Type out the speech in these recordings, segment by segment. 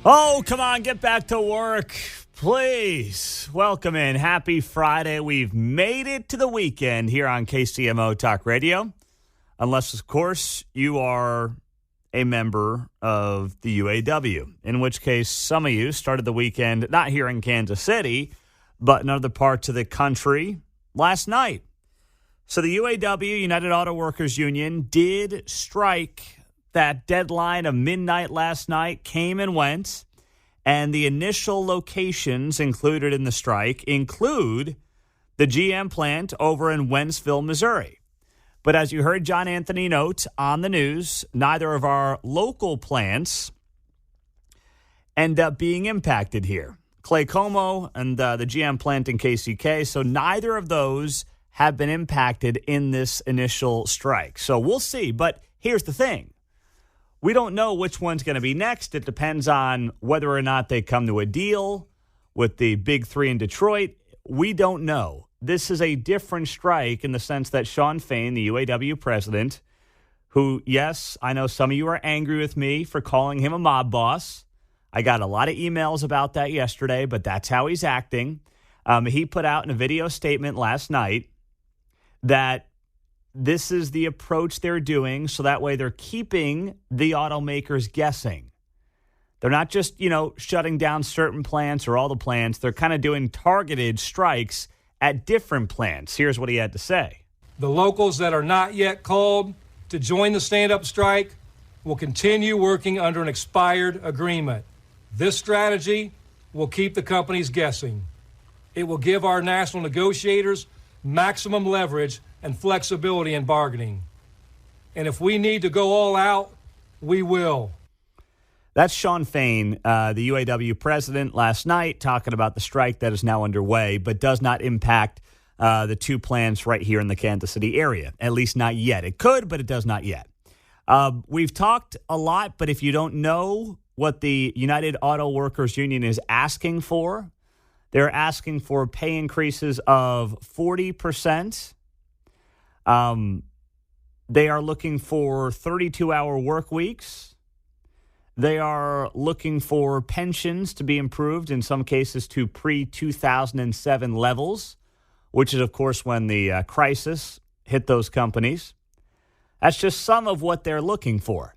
Oh, come on, get back to work, please. Welcome in. Happy Friday. We've made it to the weekend here on KCMO Talk Radio. Unless, of course, you are a member of the UAW, in which case some of you started the weekend not here in Kansas City, but in other parts of the country last night. So the UAW, United Auto Workers Union, did strike. That deadline of midnight last night came and went, and the initial locations included in the strike include the GM plant over in Wentzville, Missouri. But as you heard John Anthony note on the news, neither of our local plants end up being impacted here. Clay Como and the GM plant in KCK, so neither of those have been impacted in this initial strike. So we'll see, but here's the thing. We don't know which one's going to be next. It depends on whether or not they come to a deal with the big three in Detroit. We don't know. This is a different strike in the sense that Shawn Fain, the UAW president, who, yes, I know some of you are angry with me for calling him a mob boss. I got a lot of emails about that yesterday, but that's how he's acting. He put out in a video statement last night that this is the approach they're doing, so that way they're keeping the automakers guessing. They're not just, shutting down certain plants or all the plants. They're kind of doing targeted strikes at different plants. Here's what he had to say. The locals that are not yet called to join the stand-up strike will continue working under an expired agreement. This strategy will keep the companies guessing. It will give our national negotiators maximum leverage and flexibility in bargaining. And if we need to go all out, we will. That's Shawn Fain, the UAW president, last night talking about the strike that is now underway, but does not impact the two plants right here in the Kansas City area, at least not yet. It could, but it does not yet. We've talked a lot, but if you don't know what the United Auto Workers Union is asking for, they're asking for pay increases of 40%. They are looking for 32-hour work weeks. They are looking for pensions to be improved, in some cases to pre-2007 levels, which is, of course, when the crisis hit those companies. That's just some of what they're looking for.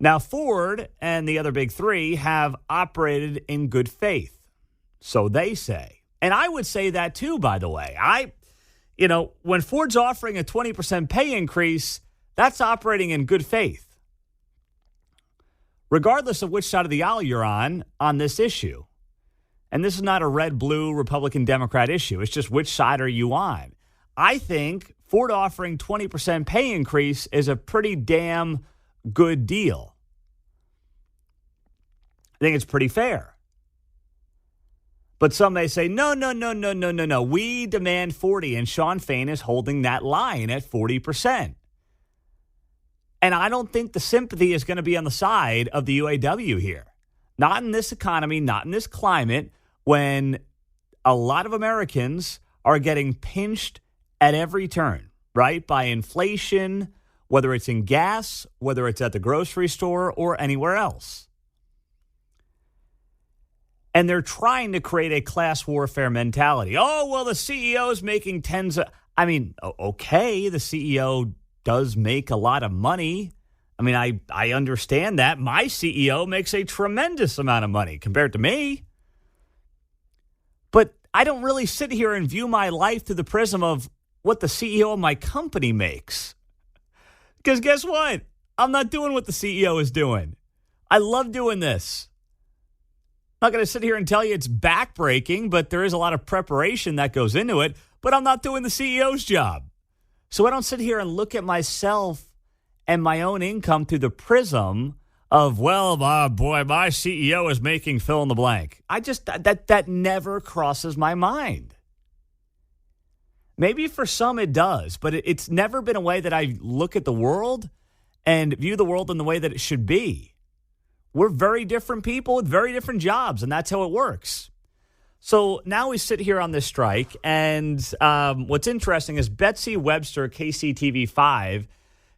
Now, Ford and the other big three have operated in good faith. So they say. And I would say that too, by the way. When Ford's offering a 20% pay increase, that's operating in good faith. Regardless of which side of the aisle you're on this issue. And this is not a red, blue, Republican, Democrat issue. It's just which side are you on? I think Ford offering 20% pay increase is a pretty damn good deal. I think it's pretty fair. But some may say, no. We demand 40, and Shawn Fain is holding that line at 40%. And I don't think the sympathy is going to be on the side of the UAW here. Not in this economy, not in this climate, when a lot of Americans are getting pinched at every turn, right? By inflation, whether it's in gas, whether it's at the grocery store, or anywhere else. And they're trying to create a class warfare mentality. Oh, well, the CEO is making okay, the CEO does make a lot of money. I understand that. My CEO makes a tremendous amount of money compared to me. But I don't really sit here and view my life through the prism of what the CEO of my company makes. Because guess what? I'm not doing what the CEO is doing. I love doing this. I'm not going to sit here and tell you it's backbreaking, but there is a lot of preparation that goes into it. But I'm not doing the CEO's job. So I don't sit here and look at myself and my own income through the prism of, my CEO is making fill in the blank. That never crosses my mind. Maybe for some it does, but it's never been a way that I look at the world and view the world in the way that it should be. We're very different people with very different jobs, and that's how it works. So now we sit here on this strike, and what's interesting is Betsy Webster, KCTV5,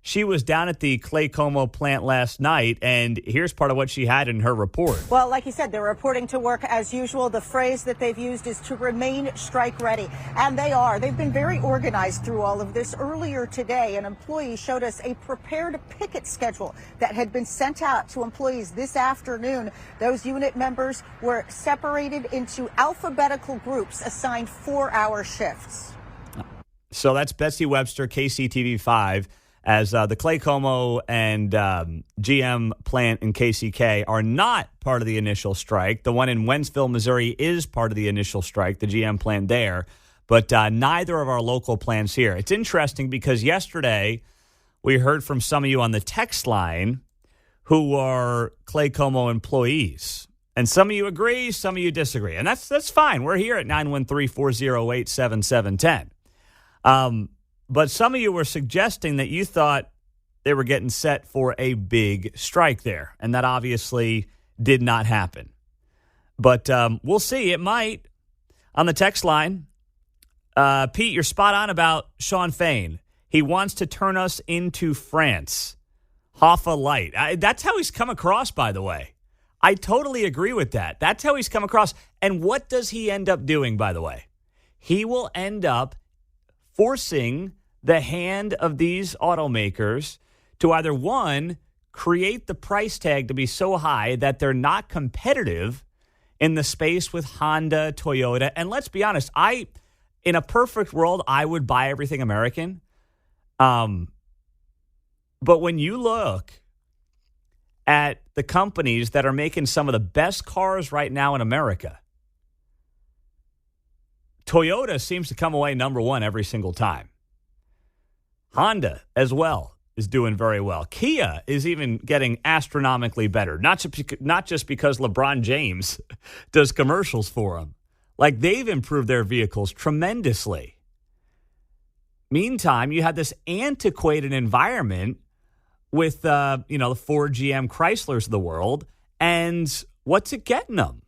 She was down at the Clay Como plant last night, and here's part of what she had in her report. Well, like you said, they're reporting to work as usual. The phrase that they've used is to remain strike ready. And they are. They've been very organized through all of this. Earlier today, an employee showed us a prepared picket schedule that had been sent out to employees this afternoon. Those unit members were separated into alphabetical groups assigned 4-hour shifts. So that's Betsy Webster, KCTV5. As the Clay Como and GM plant in KCK are not part of the initial strike. The one in Wentzville, Missouri is part of the initial strike, the GM plant there, but neither of our local plants here. It's interesting because yesterday we heard from some of you on the text line who are Clay Como employees. And some of you agree, some of you disagree. And that's fine. We're here at 913-408-7710. But some of you were suggesting that you thought they were getting set for a big strike there, and that obviously did not happen. But we'll see. It might. On the text line, Pete, you're spot on about Sean Fain. He wants to turn us into France. Hoffa light. That's how he's come across, by the way. I totally agree with that. That's how he's come across. And what does he end up doing, by the way? He will end up forcing the hand of these automakers to either, one, create the price tag to be so high that they're not competitive in the space with Honda, Toyota. And let's be honest, in a perfect world, I would buy everything American. But when you look at the companies that are making some of the best cars right now in America, Toyota seems to come away number one every single time. Honda as well is doing very well. Kia is even getting astronomically better, not just because LeBron James does commercials for them. Like, they've improved their vehicles tremendously. Meantime, you have this antiquated environment with the Ford, GM, Chryslers of the world, and what's it getting them?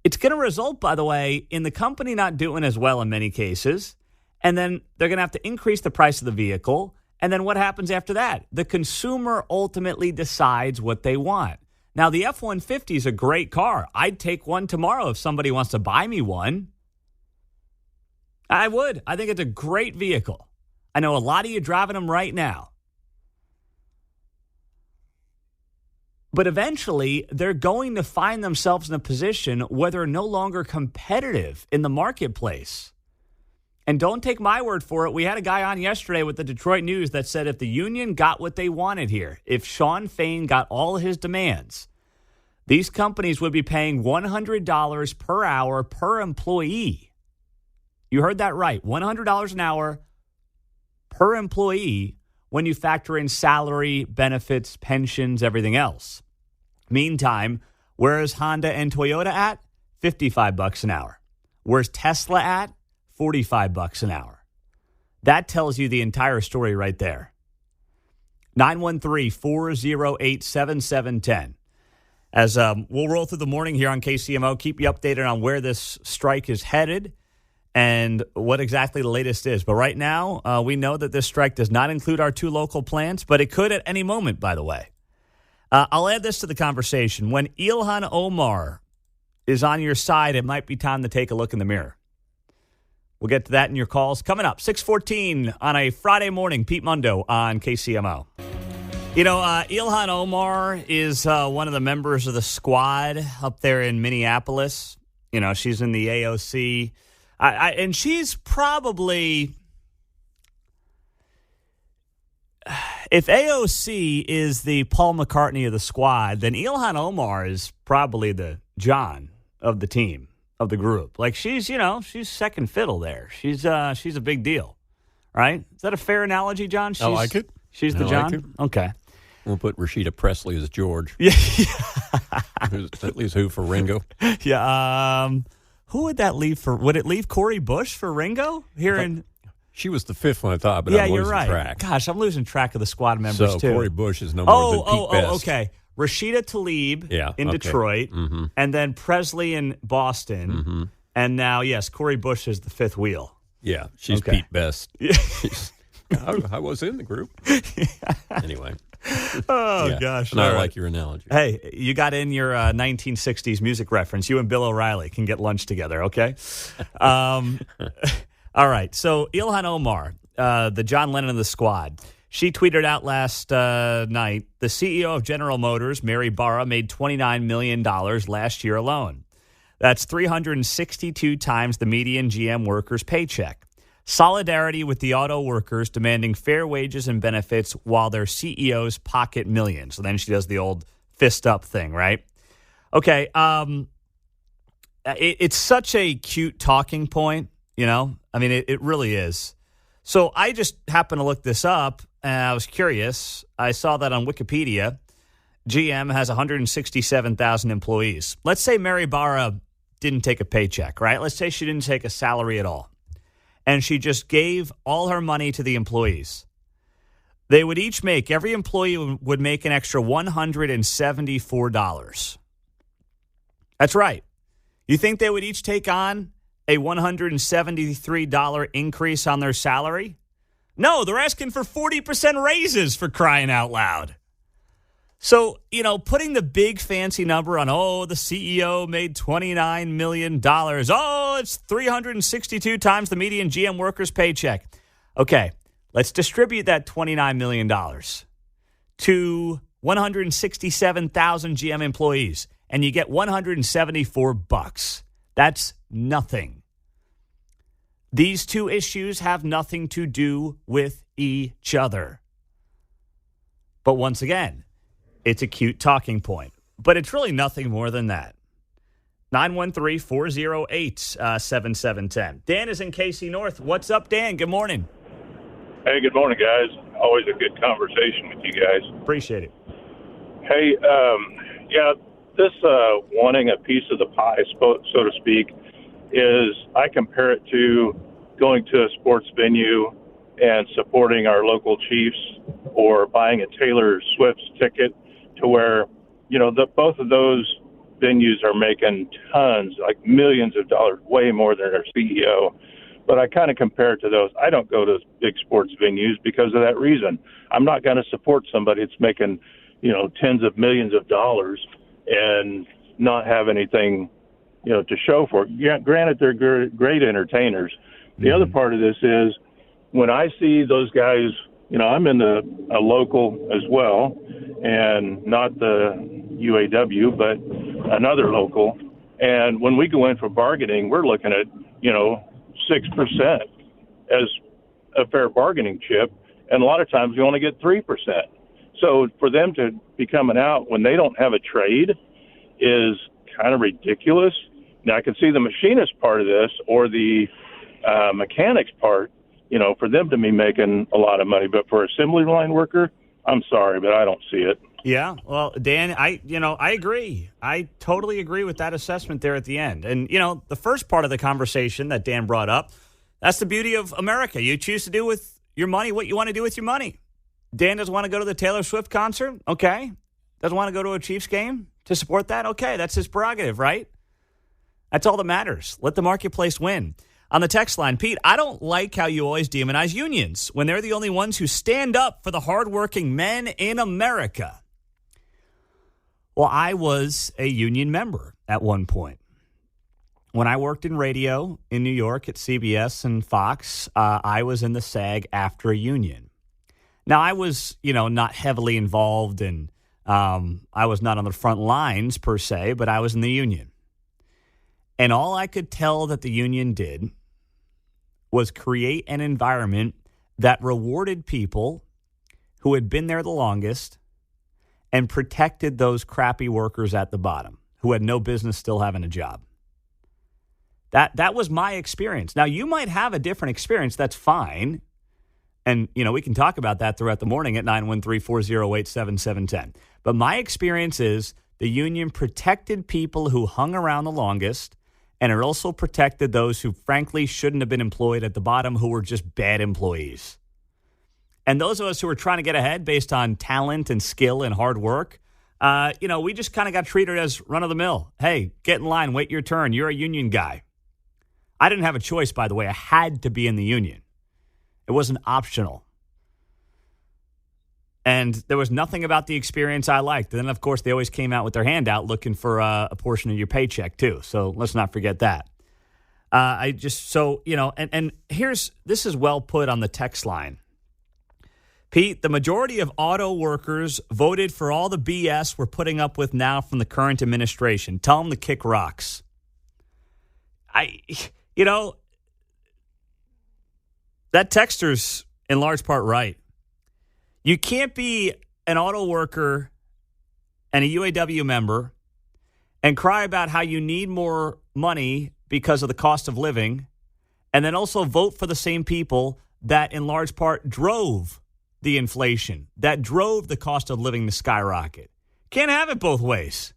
It's going to result, by the way, in the company not doing as well in many cases. And then they're going to have to increase the price of the vehicle. And then what happens after that? The consumer ultimately decides what they want. Now, the F-150 is a great car. I'd take one tomorrow if somebody wants to buy me one. I would. I think it's a great vehicle. I know a lot of you driving them right now. But eventually, they're going to find themselves in a position where they're no longer competitive in the marketplace. And don't take my word for it. We had a guy on yesterday with the Detroit News that said if the union got what they wanted here, if Sean Fain got all his demands, these companies would be paying $100 per hour per employee. You heard that right. $100 an hour per employee when you factor in salary, benefits, pensions, everything else. Meantime, where is Honda and Toyota at? $55 an hour. Where's Tesla at? $45 an hour. That tells you the entire story right there. 913-408-7710. As we'll roll through the morning here on KCMO, keep you updated on where this strike is headed and what exactly the latest is. But right now, we know that this strike does not include our two local plants, but it could at any moment, by the way. I'll add this to the conversation. When Ilhan Omar is on your side, it might be time to take a look in the mirror. We'll get to that in your calls. Coming up, 6:14 on a Friday morning, Pete Mundo on KCMO. You know, Ilhan Omar is one of the members of the squad up there in Minneapolis. You know, she's in the AOC. And she's probably, if AOC is the Paul McCartney of the squad, then Ilhan Omar is probably the John of the team, of the group. Like, she's second fiddle there. She's a big deal, right? Is that a fair analogy, John? I like it. She's the John? Like okay. We'll put Rashida Presley as George. Yeah. That leaves who for Ringo? Yeah. Who would that leave for? Would it leave Corey Bush for Ringo? She was the fifth one, I thought, but yeah, I'm losing you're right. track. Gosh, I'm losing track of the squad members, too. So Corey Bush is no more than Pete Best. Okay. Rashida Tlaib in Detroit, and then Presley in Boston, and now, yes, Corey Bush is the fifth wheel. Yeah, she's Pete Best. I was in the group. Anyway. Oh, gosh. And I All right. like your analogy. Hey, you got in your 1960s music reference. You and Bill O'Reilly can get lunch together, okay? All right. So Ilhan Omar, the John Lennon of the squad, she tweeted out last night, the CEO of General Motors, Mary Barra, made $29 million last year alone. That's 362 times the median GM worker's paycheck. Solidarity with the auto workers demanding fair wages and benefits while their CEOs pocket millions. So then she does the old fist up thing, right? Okay. It's such a cute talking point, you know? I mean, it really is. So I just happened to look this up, and I was curious. I saw that on Wikipedia, GM has 167,000 employees. Let's say Mary Barra didn't take a paycheck, right? Let's say she didn't take a salary at all, and she just gave all her money to the employees. They would each make, every employee would make an extra $174. That's right. You think they would each take on a $173 increase on their salary? No, they're asking for 40% raises, for crying out loud. So, you know, putting the big fancy number on, the CEO made $29 million. Oh, it's 362 times the median GM worker's paycheck. Okay, let's distribute that $29 million to 167,000 GM employees, and you get $174. That's nothing. These two issues have nothing to do with each other. But once again, it's a cute talking point, but it's really nothing more than that. 913-408-7710. Dan is in KC North. What's up, Dan? Good morning. Hey, good morning, guys. Always a good conversation with you guys. Appreciate it. Hey, this wanting a piece of the pie, so to speak, is I compare it to going to a sports venue and supporting our local Chiefs or buying a Taylor Swift ticket, to where, both of those venues are making tons, like millions of dollars, way more than our CEO. But I kind of compare it to those. I don't go to big sports venues because of that reason. I'm not going to support somebody that's making, tens of millions of dollars and not have anything, to show for it. Yeah, granted, they're great entertainers. The other part of this is when I see those guys, I'm in a local as well, and not the UAW, but another local. And when we go in for bargaining, we're looking at, 6% as a fair bargaining chip. And a lot of times we only get 3%. So for them to be coming out when they don't have a trade is kind of ridiculous. Now, I can see the machinist part of this or the mechanics part, for them to be making a lot of money. But for assembly line worker, I'm sorry, but I don't see it. Yeah, well, Dan, I agree. I totally agree with that assessment there at the end. And, the first part of the conversation that Dan brought up, that's the beauty of America. You choose to do with your money what you want to do with your money. Dan doesn't want to go to the Taylor Swift concert? Okay. Doesn't want to go to a Chiefs game to support that? Okay, that's his prerogative, right? That's all that matters. Let the marketplace win. On the text line, Pete, I don't like how you always demonize unions when they're the only ones who stand up for the hardworking men in America. Well, I was a union member at one point. When I worked in radio in New York at CBS and Fox, I was in the SAG after a union. Now, I was, not heavily involved and I was not on the front lines per se, but I was in the union. And all I could tell that the union did was create an environment that rewarded people who had been there the longest and protected those crappy workers at the bottom who had no business still having a job. That was my experience. Now, you might have a different experience. That's fine. And, we can talk about that throughout the morning at 913-408-7710. But my experience is the union protected people who hung around the longest, and it also protected those who, frankly, shouldn't have been employed at the bottom, who were just bad employees. And those of us who were trying to get ahead based on talent and skill and hard work, we just kind of got treated as run-of-the-mill. Hey, get in line, wait your turn. You're a union guy. I didn't have a choice, by the way. I had to be in the union. It wasn't optional. And there was nothing about the experience I liked. And then, of course, they always came out with their hand out looking for a portion of your paycheck, too. So let's not forget that. This is well put on the text line. Pete, the majority of auto workers voted for all the BS we're putting up with now from the current administration. Tell them to kick rocks. That texter's in large part right. You can't be an auto worker and a UAW member and cry about how you need more money because of the cost of living, and then also vote for the same people that in large part drove the inflation, that drove the cost of living to skyrocket. Can't have it both ways,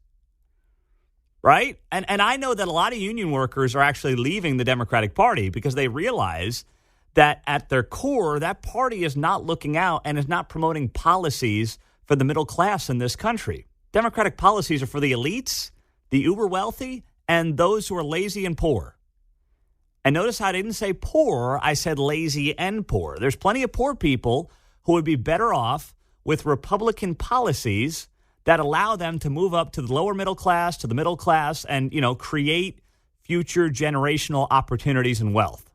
right? And I know that a lot of union workers are actually leaving the Democratic Party because they realize that at their core, that party is not looking out and is not promoting policies for the middle class in this country. Democratic policies are for the elites, the uber wealthy, and those who are lazy and poor. And notice how I didn't say poor, I said lazy and poor. There's plenty of poor people who would be better off with Republican policies that allow them to move up to the lower middle class, to the middle class, and, create future generational opportunities and wealth.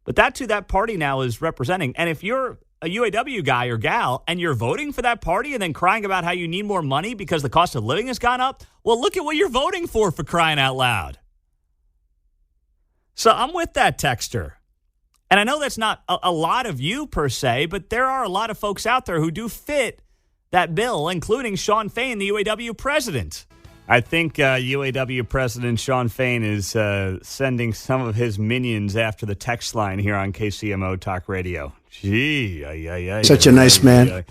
But that's who that party now is representing. And if you're a UAW guy or gal and you're voting for that party and then crying about how you need more money because the cost of living has gone up, well, look at what you're voting for crying out loud. So I'm with that texter. And I know that's not a lot of you per se, but there are a lot of folks out there who do fit that bill, including Shawn Fain, the UAW president. I think UAW President Shawn Fain is sending some of his minions after the text line here on KCMO Talk Radio. Gee, such a nice man.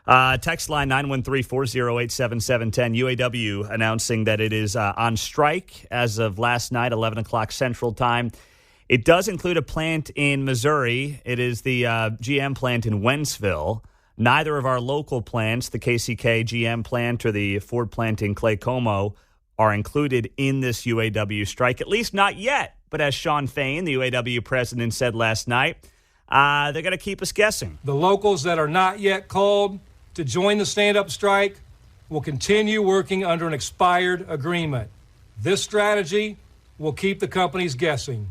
Text line 913-408-7710. UAW announcing that it is on strike as of last night, 11 o'clock Central Time. It does include a plant in Missouri. It is the GM plant in Wentzville. Neither of our local plants, the KCK GM plant or the Ford plant in Clay Como, are included in this UAW strike, at least not yet. But as Shawn Fain, the UAW president, said last night, they're going to keep us guessing. The locals that are not yet called to join the stand-up strike will continue working under an expired agreement. This strategy will keep the companies guessing.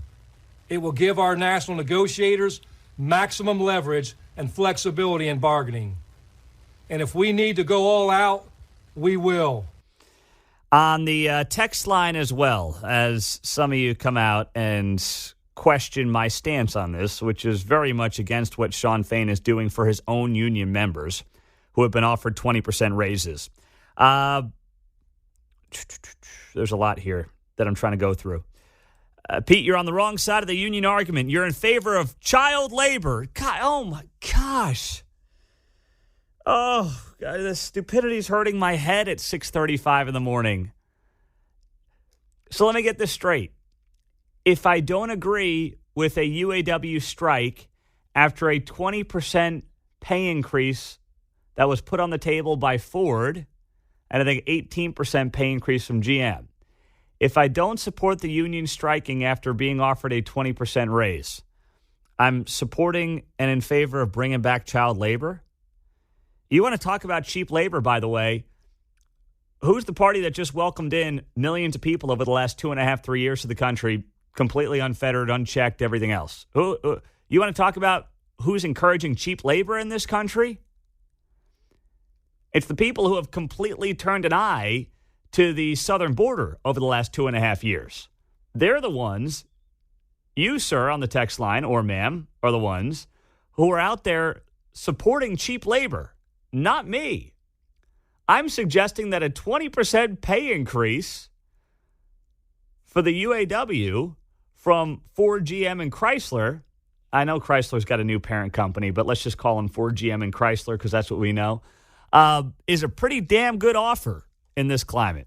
It will give our national negotiators maximum leverage and flexibility in bargaining. And if we need to go all out, we will. On the text line as well, as some of you come out and question my stance on this, which is very much against what Shawn Fain is doing for his own union members who have been offered 20% raises. There's a lot here that I'm trying to go through. Pete, you're on the wrong side of the union argument. You're in favor of child labor. God, oh, my gosh. Oh, God, the stupidity's hurting my head at 6:35 in the morning. So let me get this straight. If I don't agree with a UAW strike after a 20% pay increase that was put on the table by Ford, and I think 18% pay increase from GM, if I don't support the union striking after being offered a 20% raise, I'm supporting and in favor of bringing back child labor. You want to talk about cheap labor, by the way. Who's the party that just welcomed in millions of people over the last 2.5, 3 years to the country, completely unfettered, unchecked, everything else? You want to talk about who's encouraging cheap labor in this country? It's the people who have completely turned an eye to the southern border over the last 2.5 years. They're the ones, you, sir, on the text line, or ma'am, are the ones who are out there supporting cheap labor, not me. I'm suggesting that a 20% pay increase for the UAW from Ford, GM, and Chrysler. I know Chrysler's got a new parent company, but let's just call them Ford, GM, and Chrysler because that's what we know, is a pretty damn good offer in this climate,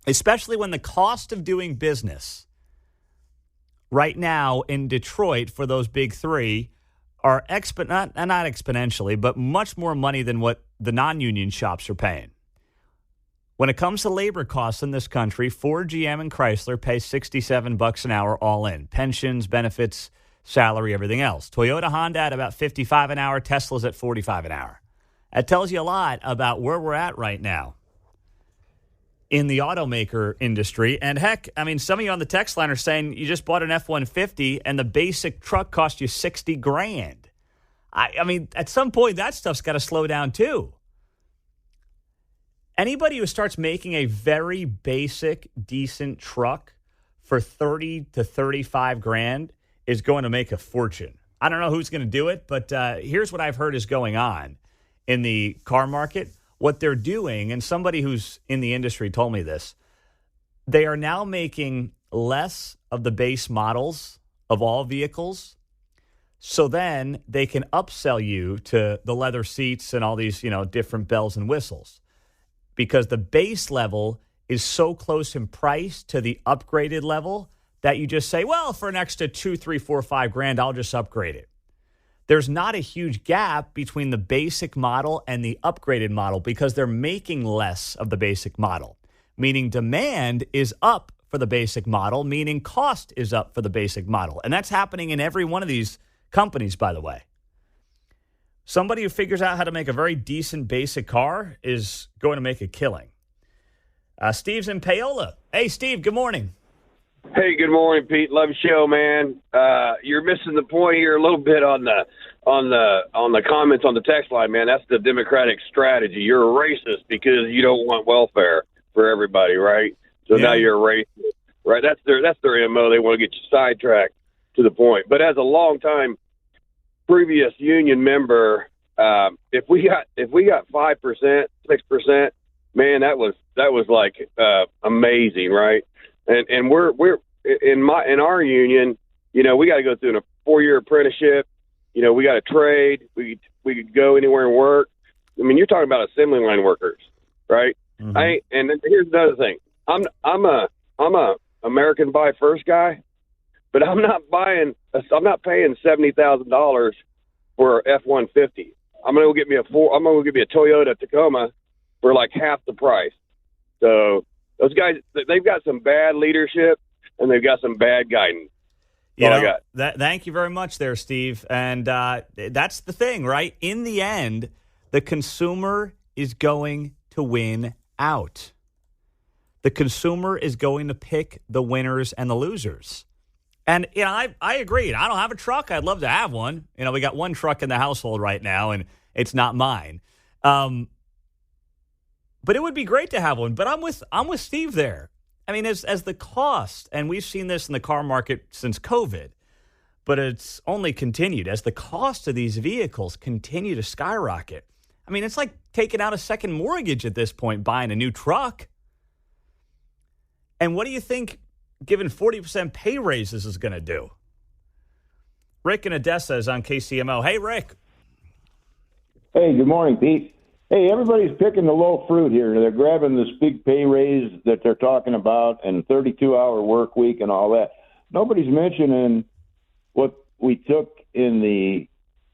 especially when the cost of doing business right now in Detroit for those big three are not exponentially, but much more money than what the non-union shops are paying. When it comes to labor costs in this country, Ford, GM, and Chrysler pay $67 an hour all in. Pensions, benefits, salary, everything else. Toyota, Honda at about $55 an hour. Tesla's at $45 an hour. That tells you a lot about where we're at right now in the automaker industry. And heck, I mean, some of you on the text line are saying you just bought an F-150 and the basic truck cost you $60,000. I mean, at some point, that stuff's got to slow down too. Anybody who starts making a very basic, decent truck for $30,000 to $35,000 is going to make a fortune. I don't know who's going to do it, but here's what I've heard is going on in the car market. What they're doing, and somebody who's in the industry told me this, they are now making less of the base models of all vehicles, so then they can upsell you to the leather seats and all these, different bells and whistles, because the base level is so close in price to the upgraded level that you just say, well, for an extra $2,000, $3,000, $4,000, $5,000, I'll just upgrade it. There's not a huge gap between the basic model and the upgraded model because they're making less of the basic model, meaning demand is up for the basic model, meaning cost is up for the basic model. And that's happening in every one of these companies, by the way. Somebody who figures out how to make a very decent basic car is going to make a killing. Steve's in Paola. Hey, Steve, good morning. Hey, good morning, Pete. Love your show, man. You're missing the point here a little bit on the comments on the text line, man. That's the Democratic strategy. You're a racist because you don't want welfare for everybody, right? So now you're a racist, right? That's their MO. They want to get you sidetracked to the point. But as a long-time previous union member, if we got 5%, 6%, man, that was like amazing, right? And we're in our union, we got to go through a 4-year apprenticeship. We got to trade. We could go anywhere and work. I mean, you're talking about assembly line workers, right? Mm-hmm. And here's another thing. I'm a American Buy First guy, but I'm not paying $70,000 for F-150. I'm gonna go get me a Toyota Tacoma for like half the price. So those guys, they've got some bad leadership and they've got some bad guidance. Thank you very much there, Steve. And that's the thing, right? In the end, the consumer is going to win out. The consumer is going to pick the winners and the losers. And, I agree. I don't have a truck. I'd love to have one. We got one truck in the household right now, and it's not mine. But it would be great to have one. But I'm with Steve there. I mean, as the cost, and we've seen this in the car market since COVID, but it's only continued. As the cost of these vehicles continue to skyrocket, I mean, it's like taking out a second mortgage at this point, buying a new truck. And what do you think giving 40% pay raises is going to do? Rick in Odessa is on KCMO. Hey, Rick. Hey, good morning, Pete. Hey, everybody's picking the low fruit here. They're grabbing this big pay raise that they're talking about and 32-hour work week and all that. Nobody's mentioning what we took in the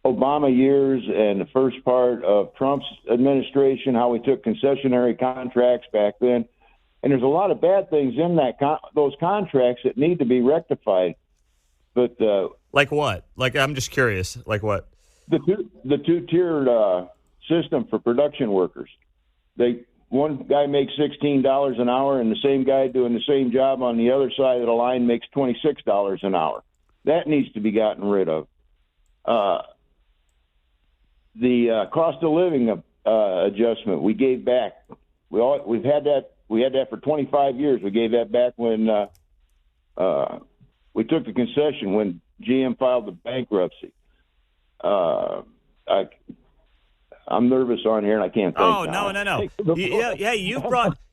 Obama years and the first part of Trump's administration, how we took concessionary contracts back then. And there's a lot of bad things in those contracts that need to be rectified. But like what? Like, I'm just curious. Like what? The two-tiered system for production workers. One guy makes $16 an hour, and the same guy doing the same job on the other side of the line makes $26 an hour. That needs to be gotten rid of. The cost of living adjustment we gave back. We've had that. We had that for 25 years. We gave that back when we took the concession when GM filed the bankruptcy. I'm nervous on here and I can't think. Oh, no.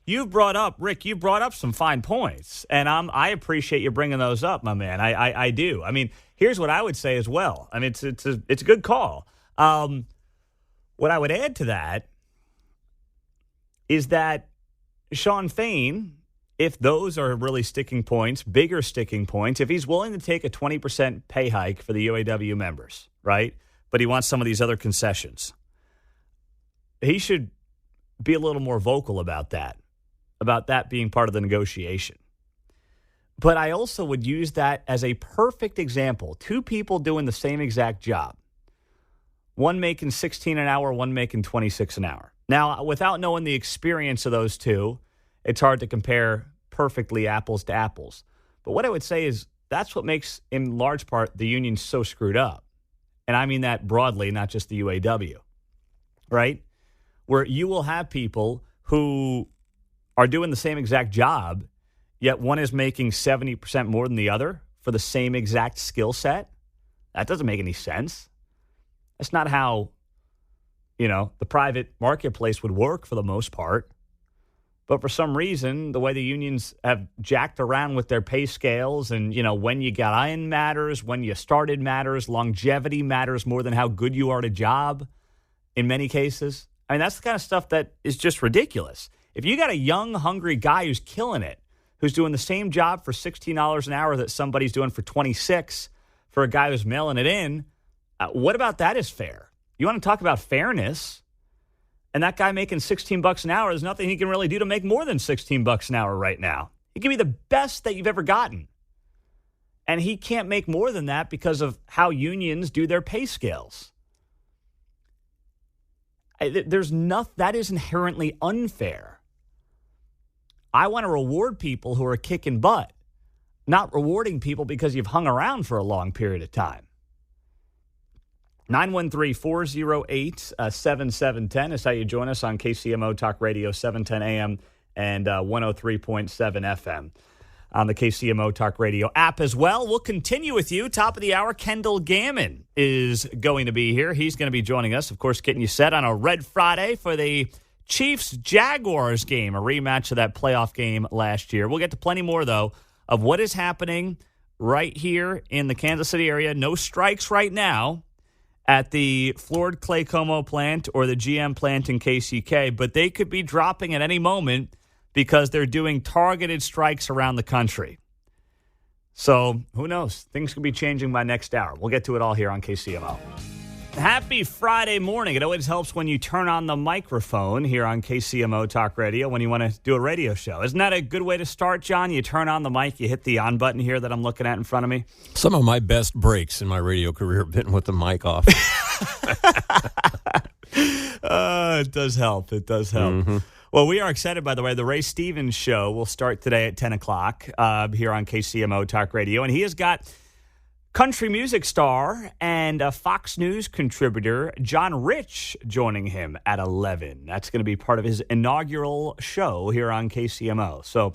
You've brought up, Rick, you brought up some fine points, and I appreciate you bringing those up, my man. I do. I mean, here's what I would say as well. I mean, it's a good call. What I would add to that is that Sean Fain, if those are really sticking points, bigger sticking points, if he's willing to take a 20% pay hike for the UAW members, right, but he wants some of these other concessions, he should be a little more vocal about that being part of the negotiation. But I also would use that as a perfect example. Two people doing the same exact job. One making 16 an hour, one making 26 an hour. Now, without knowing the experience of those two, it's hard to compare perfectly apples to apples. But what I would say is that's what makes, in large part, the union so screwed up. And I mean that broadly, not just the UAW, right? Where you will have people who are doing the same exact job, yet one is making 70% more than the other for the same exact skill set. That doesn't make any sense. That's not how, the private marketplace would work for the most part. But for some reason, the way the unions have jacked around with their pay scales and, when you got in matters, when you started matters, longevity matters more than how good you are at a job in many cases. I mean, that's the kind of stuff that is just ridiculous. If you got a young, hungry guy who's killing it, who's doing the same job for $16 an hour that somebody's doing for $26 for a guy who's mailing it in, what about that is fair? You want to talk about fairness? And that guy making $16 an hour, there's nothing he can really do to make more than $16 an hour right now. He can be the best that you've ever gotten. And he can't make more than that because of how unions do their pay scales. That is inherently unfair. I want to reward people who are kicking butt, not rewarding people because you've hung around for a long period of time. 913-408-7710 is how you join us on KCMO Talk Radio, 710 AM and 103.7 FM on the KCMO Talk Radio app as well. We'll continue with you. Top of the hour, Kendall Gammon is going to be here. He's going to be joining us, of course, getting you set on a Red Friday for the Chiefs-Jaguars game, a rematch of that playoff game last year. We'll get to plenty more, though, of what is happening right here in the Kansas City area. No strikes right now at the Ford Clay Como plant or the GM plant in KCK, but they could be dropping at any moment because they're doing targeted strikes around the country. So who knows? Things could be changing by next hour. We'll get to it all here on KCMO. Happy Friday morning. It always helps when you turn on the microphone here on KCMO Talk Radio when you want to do a radio show. Isn't that a good way to start, John? You turn on the mic, you hit the on button here that I'm looking at in front of me. Some of my best breaks in my radio career have been with the mic off. It does help. It does help. Mm-hmm. Well, we are excited, by the way. The Ray Stevens Show will start today at 10 o'clock here on KCMO Talk Radio. And he has got country music star and a Fox News contributor, John Rich, joining him at 11. That's going to be part of his inaugural show here on KCMO. So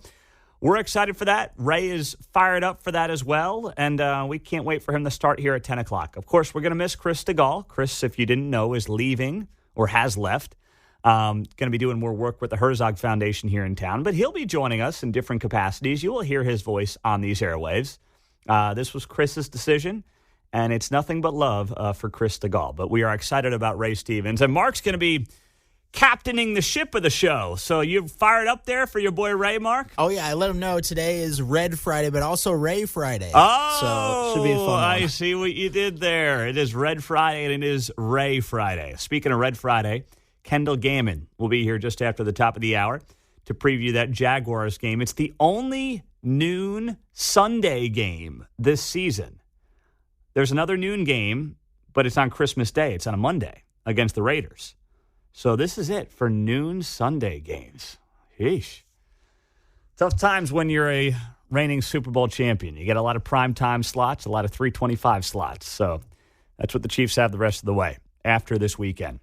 we're excited for that. Ray is fired up for that as well, and we can't wait for him to start here at 10 o'clock. Of course, we're going to miss Chris DeGaulle. Chris, if you didn't know, is leaving or has left. Going to be doing more work with the Herzog Foundation here in town, but he'll be joining us in different capacities. You will hear his voice on these airwaves. This was Chris's decision, and it's nothing but love for Chris DeGaulle. But we are excited about Ray Stevens. And Mark's going to be captaining the ship of the show. So you fired up there for your boy Ray, Mark? Oh, yeah. I let him know today is Red Friday, but also Ray Friday. Oh, so it should be a fun one. I see what you did there. It is Red Friday, and it is Ray Friday. Speaking of Red Friday, Kendall Gammon will be here just after the top of the hour to preview that Jaguars game. It's the only noon Sunday game this season. There's another noon game, but it's on Christmas Day. It's on a Monday against the Raiders. So this is it for noon Sunday games. Yeesh. Tough times when you're a reigning Super Bowl champion. You get a lot of primetime slots, a lot of 325 slots. So that's what the Chiefs have the rest of the way after this weekend.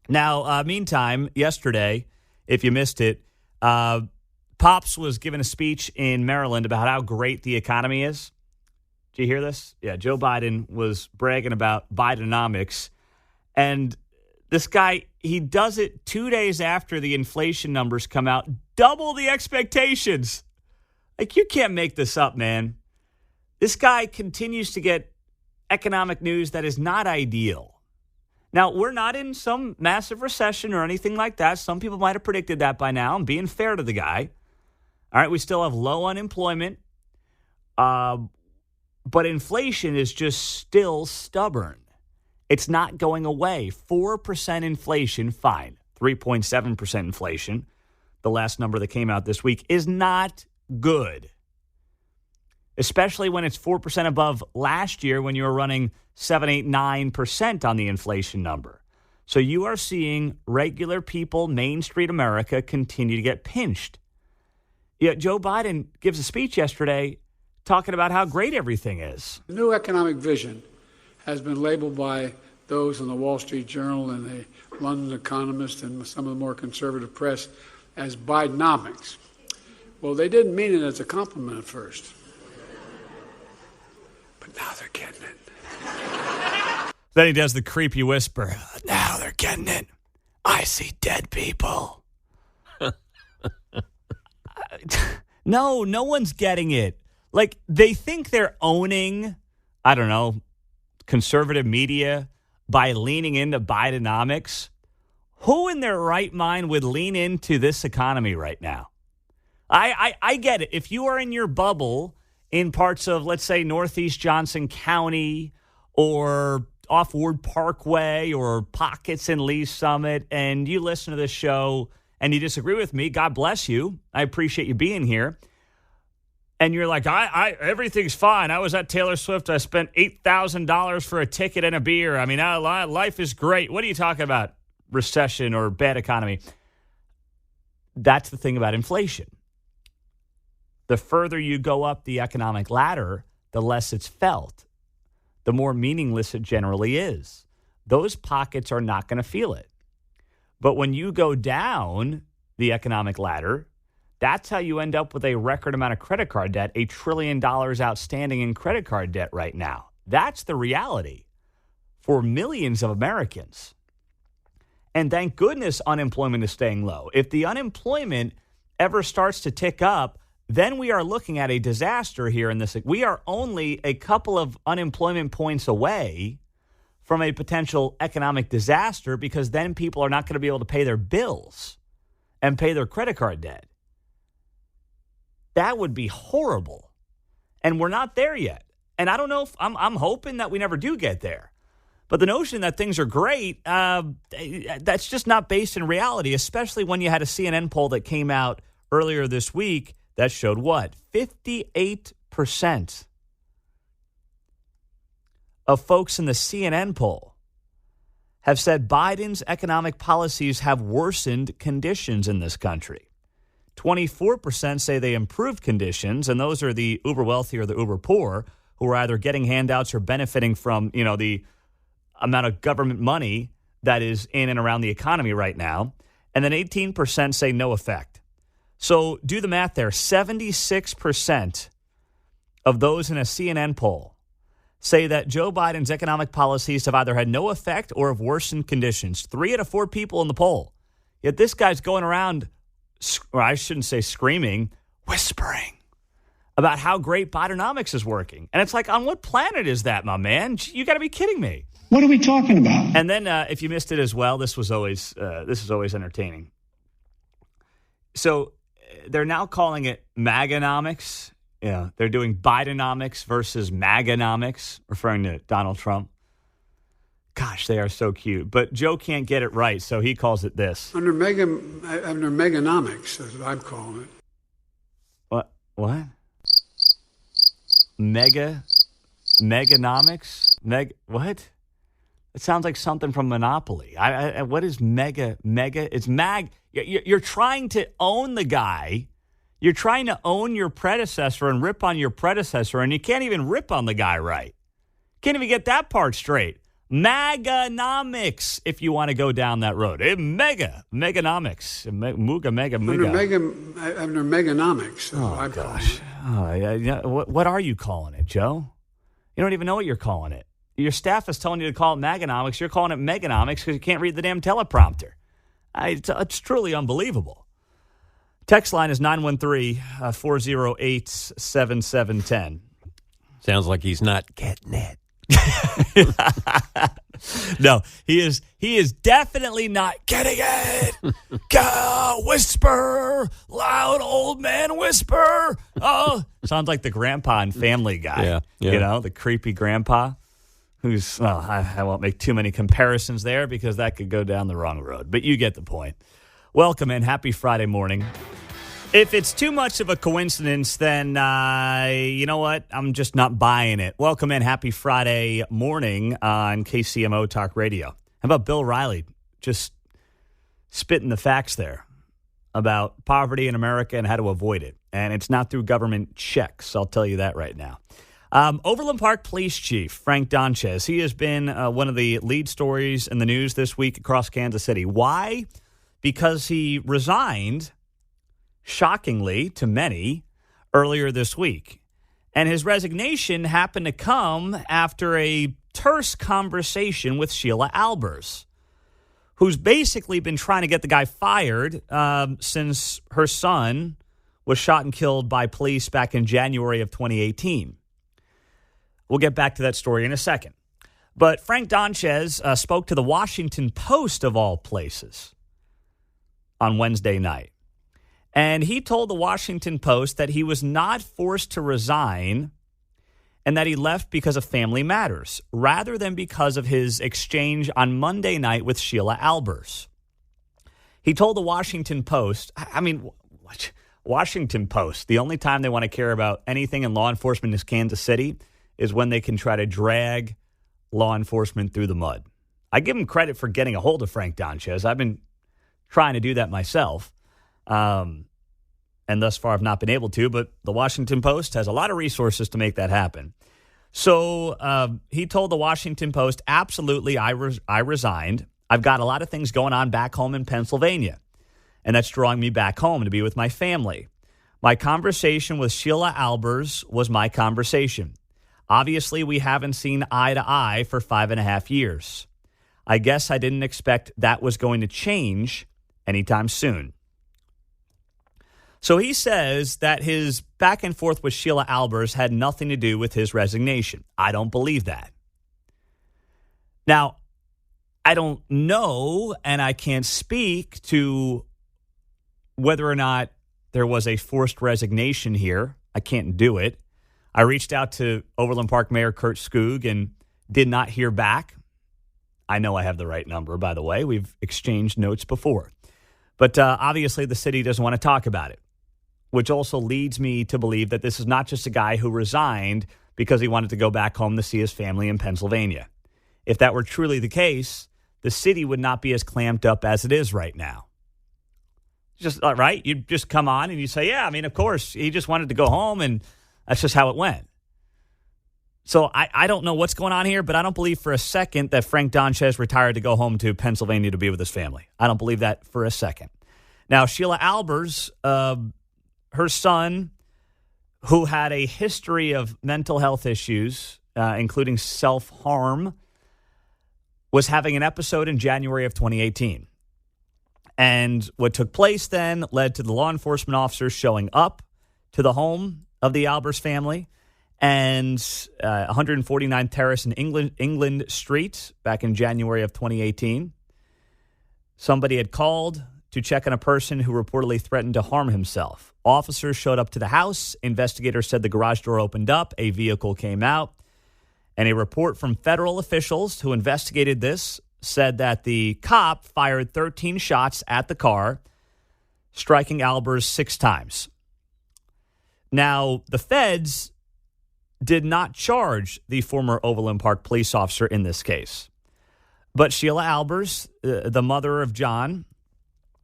Now, meantime, yesterday, if you missed it, Pops was giving a speech in Maryland about how great the economy is. Did you hear this? Yeah, Joe Biden was bragging about Bidenomics. And this guy, he does it 2 days after the inflation numbers come out, double the expectations. Like, you can't make this up, man. This guy continues to get economic news that is not ideal. Now, we're not in some massive recession or anything like that. Some people might have predicted that by now. I'm being fair to the guy. All right, we still have low unemployment, but inflation is just still stubborn. It's not going away. 4% inflation, fine. 3.7% inflation, the last number that came out this week, is not good. especially when it's 4% above last year when you were running 7, 8, 9% on the inflation number. So you are seeing regular people, Main Street America, continue to get pinched. Yet Joe Biden gives a speech yesterday talking about how great everything is. The new economic vision has been labeled by those in the Wall Street Journal and the London Economist and some of the more conservative press as Bidenomics. Well, they didn't mean it as a compliment at first. But now they're getting it. Then he does the creepy whisper. Now they're getting it. I see dead people. No one's getting it. Like, they think they're owning, I don't know, conservative media by leaning into Bidenomics. Who in their right mind would lean into this economy right now? I get it. If you are in your bubble in parts of, let's say, Northeast Johnson County or off Ward Parkway or pockets in Lee's Summit, and you listen to this show and you disagree with me, God bless you. I appreciate you being here. And you're like, I everything's fine. I was at Taylor Swift. I spent $8,000 for a ticket and a beer. I mean, life is great. What are you talking about? Recession or bad economy? That's the thing about inflation. The further you go up the economic ladder, the less it's felt, the more meaningless it generally is. Those pockets are not going to feel it. But when you go down the economic ladder, that's how you end up with a record amount of credit card debt, $1 trillion outstanding in credit card debt right now. That's the reality for millions of Americans. And thank goodness unemployment is staying low. If the unemployment ever starts to tick up, then we are looking at a disaster here in this. We are only a couple of unemployment points away from a potential economic disaster, because then people are not going to be able to pay their bills and pay their credit card debt. That would be horrible. And we're not there yet. And I don't know if I'm hoping that we never do get there. But the notion that things are great, that's just not based in reality, especially when you had a CNN poll that came out earlier this week that showed what? 58% of folks in the CNN poll have said Biden's economic policies have worsened conditions in this country. 24% say they improved conditions, and those are the uber wealthy or the uber poor who are either getting handouts or benefiting from, the amount of government money that is in and around the economy right now. And then 18% say no effect. So do the math there. 76% of those in a CNN poll say that Joe Biden's economic policies have either had no effect or have worsened conditions. 3 out of 4 people in the poll. Yet this guy's going around, or I shouldn't say screaming, whispering about how great Bidenomics is working. And it's like, on what planet is that, my man? You got to be kidding me. What are we talking about? And then if you missed it as well, this is always entertaining. So they're now calling it Maganomics. Yeah, they're doing Bidenomics versus Maganomics, referring to Donald Trump. Gosh, they are so cute. But Joe can't get it right, so he calls it this. Under Meganomics, is what I'm calling it. What? Meganomics? What? It sounds like something from Monopoly. What is mega? It's mag. You're trying to own the guy. You're trying to own your predecessor and rip on your predecessor, and you can't even rip on the guy right. Can't even get that part straight. Maganomics, if you want to go down that road. Meganomics. Mega. Under Meganomics. Oh, gosh. What are you calling it, Joe? You don't even know what you're calling it. Your staff is telling you to call it Maganomics. You're calling it Meganomics because you can't read the damn teleprompter. It's truly unbelievable. Text line is 913-408-7710. Sounds like he's not getting it. No, he is definitely not getting it. Whisper, loud old man whisper. Oh, sounds like the grandpa and Family Guy. Yeah. The creepy grandpa who's, I won't make too many comparisons there because that could go down the wrong road. But you get the point. Welcome in. Happy Friday morning. If it's too much of a coincidence, then you know what? I'm just not buying it. Welcome in. Happy Friday morning on KCMO Talk Radio. How about Bill Riley just spitting the facts there about poverty in America and how to avoid it? And it's not through government checks. I'll tell you that right now. Overland Park Police Chief Frank Donchez, he has been one of the lead stories in the news this week across Kansas City. Why? Because he resigned, shockingly to many, earlier this week. And his resignation happened to come after a terse conversation with Sheila Albers, who's basically been trying to get the guy fired since her son was shot and killed by police back in January of 2018. We'll get back to that story in a second. But Frank Donchez spoke to the Washington Post, of all places, on Wednesday night. And he told the Washington Post that he was not forced to resign and that he left because of family matters, rather than because of his exchange on Monday night with Sheila Albers. He told the Washington Post, Washington Post, the only time they want to care about anything in law enforcement in Kansas City is when they can try to drag law enforcement through the mud. I give him credit for getting a hold of Frank Donchez. I've been trying to do that myself. And thus far I've not been able to, but the Washington Post has a lot of resources to make that happen. So he told the Washington Post, absolutely, I resigned. I've got a lot of things going on back home in Pennsylvania, and that's drawing me back home to be with my family. My conversation with Sheila Albers was my conversation. Obviously, we haven't seen eye to eye for 5.5 years. I guess I didn't expect that was going to change anytime soon. So he says that his back and forth with Sheila Albers had nothing to do with his resignation. I don't believe that. Now, I don't know, and I can't speak to whether or not there was a forced resignation here. I can't do it. I reached out to Overland Park Mayor Kurt Skoog and did not hear back. I know I have the right number, by the way. We've exchanged notes before. But obviously the city doesn't want to talk about it, which also leads me to believe that this is not just a guy who resigned because he wanted to go back home to see his family in Pennsylvania. If that were truly the case, the city would not be as clamped up as it is right now. Just right? You just come on and you say, yeah, of course, he just wanted to go home, and that's just how it went. So I don't know what's going on here, but I don't believe for a second that Frank Donchez retired to go home to Pennsylvania to be with his family. I don't believe that for a second. Now, Sheila Albers, her son, who had a history of mental health issues, including self-harm, was having an episode in January of 2018. And what took place then led to the law enforcement officers showing up to the home of the Albers family and 149th Terrace in England Street back in January of 2018. Somebody had called to check on a person who reportedly threatened to harm himself. Officers showed up to the house. Investigators said the garage door opened up. A vehicle came out. And a report from federal officials who investigated this said that the cop fired 13 shots at the car, striking Albers 6 times. Now, the feds did not charge the former Overland Park police officer in this case. But Sheila Albers, the mother of John,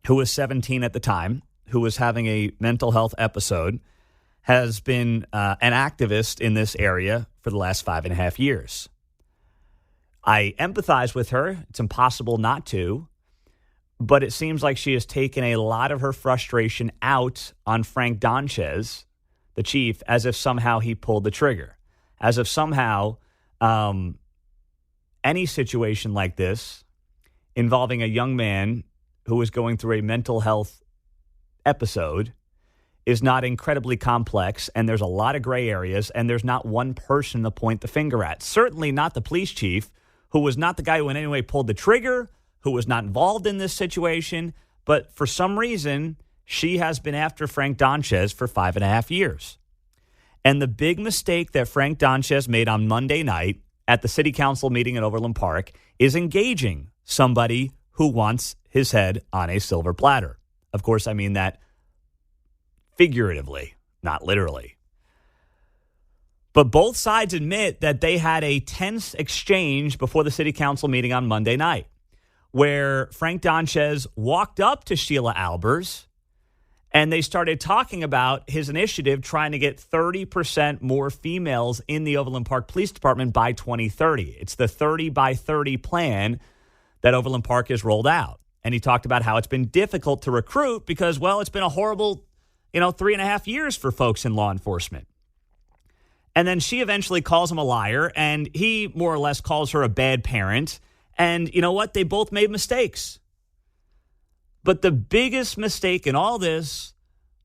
who was 17 at the time, who was having a mental health episode, has been an activist in this area for the last 5.5 years. I empathize with her. It's impossible not to. But it seems like she has taken a lot of her frustration out on Frank Donchez, the chief, as if somehow he pulled the trigger. As if somehow any situation like this involving a young man who is going through a mental health episode is not incredibly complex, and there's a lot of gray areas, and there's not one person to point the finger at. Certainly not the police chief, who was not the guy who in any way pulled the trigger, who was not involved in this situation, but for some reason, she has been after Frank Donchez for 5.5 years. And the big mistake that Frank Donchez made on Monday night at the city council meeting in Overland Park is engaging somebody who wants his head on a silver platter. Of course, I mean that figuratively, not literally. But both sides admit that they had a tense exchange before the city council meeting on Monday night, where Frank Donchez walked up to Sheila Albers and they started talking about his initiative trying to get 30% more females in the Overland Park Police Department by 2030. It's the 30 by 30 plan that Overland Park has rolled out. And he talked about how it's been difficult to recruit because, well, it's been a horrible, 3.5 years for folks in law enforcement. And then she eventually calls him a liar, and he more or less calls her a bad parent. And you know what? They both made mistakes. But the biggest mistake in all this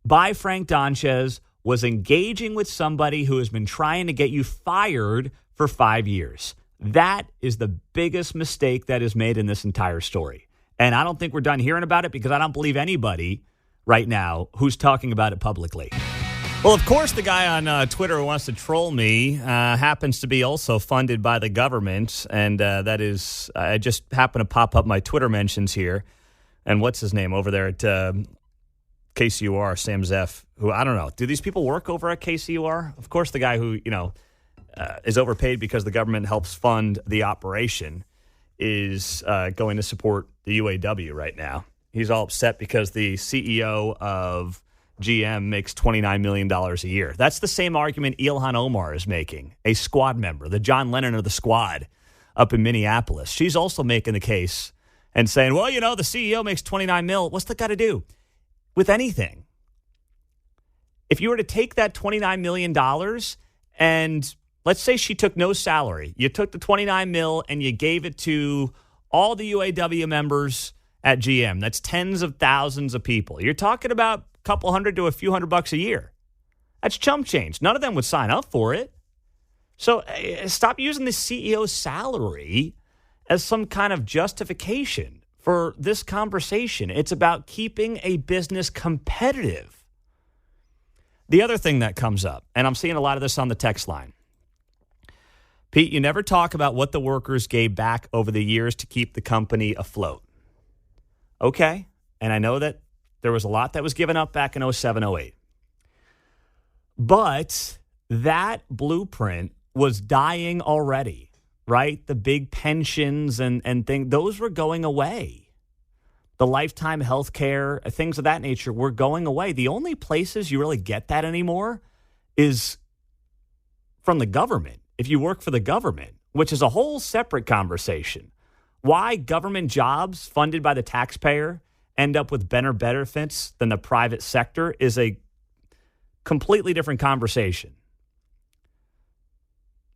by Frank Donchez was engaging with somebody who has been trying to get you fired for 5 years. That is the biggest mistake that is made in this entire story. And I don't think we're done hearing about it because I don't believe anybody right now who's talking about it publicly. Well, of course, the guy on Twitter who wants to troll me happens to be also funded by the government. And that is, I just happen to pop up my Twitter mentions here. And what's his name over there at KCUR, Sam Zeff, who I don't know. Do these people work over at KCUR? Of course, the guy who, is overpaid because the government helps fund the operation is going to support the UAW right now. He's all upset because the CEO of GM makes $29 million a year. That's the same argument Ilhan Omar is making, a squad member, the John Lennon of the squad up in Minneapolis. She's also making the case and saying, well, the CEO makes $29 million. What's that got to do with anything? If you were to take that $29 million and let's say she took no salary, you took the $29 million and you gave it to all the UAW members at GM. That's tens of thousands of people. You're talking about couple hundred to a few $100 a year. That's chump change. None of them would sign up for it. So stop using the CEO's salary as some kind of justification for this conversation. It's about keeping a business competitive. The other thing that comes up, and I'm seeing a lot of this on the text line. Pete, you never talk about what the workers gave back over the years to keep the company afloat. Okay, and I know that there was a lot that was given up back in 07, 08. But that blueprint was dying already, right? The big pensions and things, those were going away. The lifetime health care, things of that nature were going away. The only places you really get that anymore is from the government, if you work for the government, which is a whole separate conversation. Why government jobs funded by the taxpayer end up with better benefits than the private sector is a completely different conversation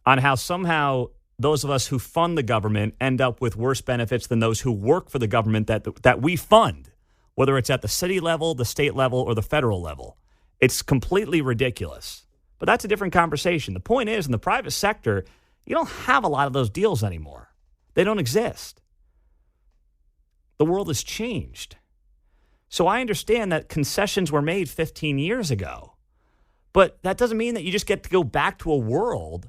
on how somehow those of us who fund the government end up with worse benefits than those who work for the government that we fund, whether it's at the city level, the state level, or the federal level. It's completely ridiculous. But that's a different conversation. The point is, in the private sector, you don't have a lot of those deals anymore. They don't exist. The world has changed. So I understand that concessions were made 15 years ago, but that doesn't mean that you just get to go back to a world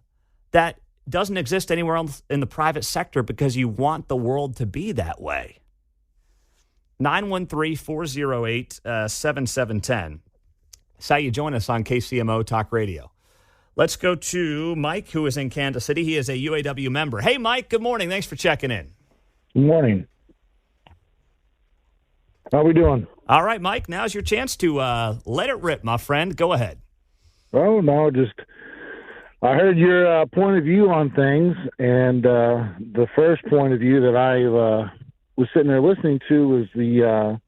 that doesn't exist anywhere else in the private sector because you want the world to be that way. 913-408-7710. That's how you join us on KCMO Talk Radio. Let's go to Mike, who is in Kansas City. He is a UAW member. Hey, Mike, good morning. Thanks for checking in. Good morning. How we doing? All right, Mike, now's your chance to let it rip, my friend. Go ahead. Oh, no, I heard your point of view on things, and the first point of view that I was sitting there listening to was the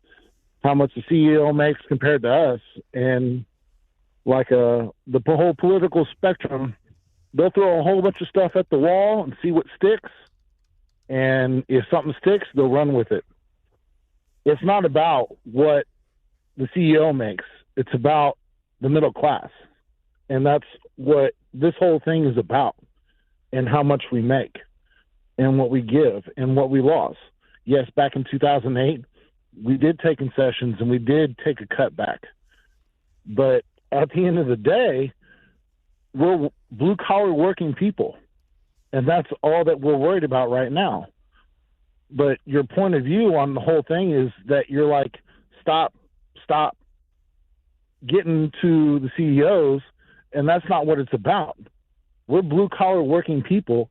how much the CEO makes compared to us. And like the whole political spectrum, they'll throw a whole bunch of stuff at the wall and see what sticks, and if something sticks, they'll run with it. It's not about what the CEO makes. It's about the middle class. And that's what this whole thing is about, and how much we make and what we give and what we lost. Yes, back in 2008, we did take concessions and we did take a cutback. But at the end of the day, we're blue-collar working people, and that's all that we're worried about right now. But your point of view on the whole thing is that you're like, stop. getting to the CEOs, and that's not what it's about. We're blue-collar working people,